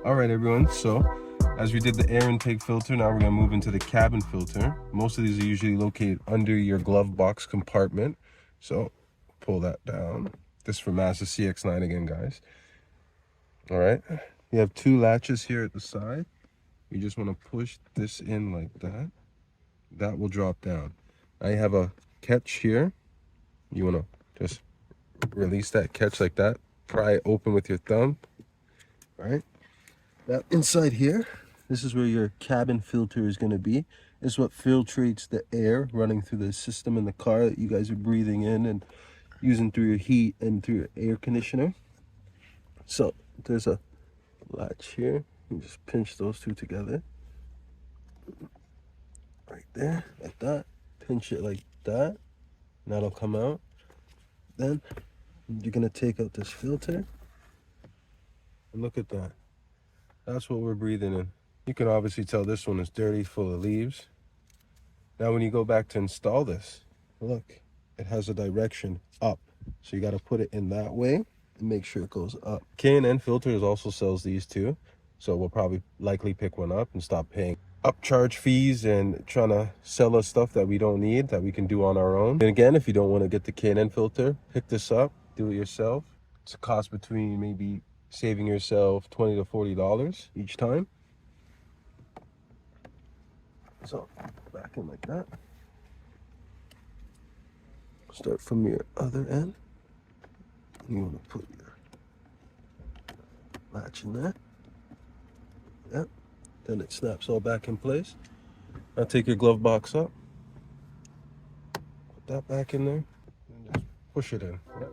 All right, everyone. So as we did the air intake filter, now we're gonna move into the cabin filter. Most of these are usually located under your glove box compartment. So pull that down. This is for Mazda CX9 again, guys. All right. You have two latches here at the side. You just want to push this in like that. That will drop down. Now you have a catch here. You want to just release that catch like that. Pry it open with your thumb. All right. Now inside here, this is where your cabin filter is going to be. It's what filtrates the air running through the system in the car that you guys are breathing in and using through your heat and through your air conditioner. So there's a latch here. You just pinch those two together. Right there, like that. Pinch it like that. And that'll come out. Then you're going to take out this filter. And look at that. That's what we're breathing in. You can obviously tell this one is dirty, full of leaves. Now when you go back to install this, look, it has a direction up. So you got to put it in that way and make sure it goes up. K&N Filters also sells these too. So we'll probably likely pick one up and stop paying upcharge fees and trying to sell us stuff that we don't need, that we can do on our own. And again, if you don't want to get the K&N filter, pick this up, do it yourself. It's a cost between maybe saving yourself $20 to $40 each time. So back in like that. Start from your other end. You want to put your latch in there. Yep. Then it snaps all back in place. Now take your glove box up. Put that back in there. And just push it in. Yep.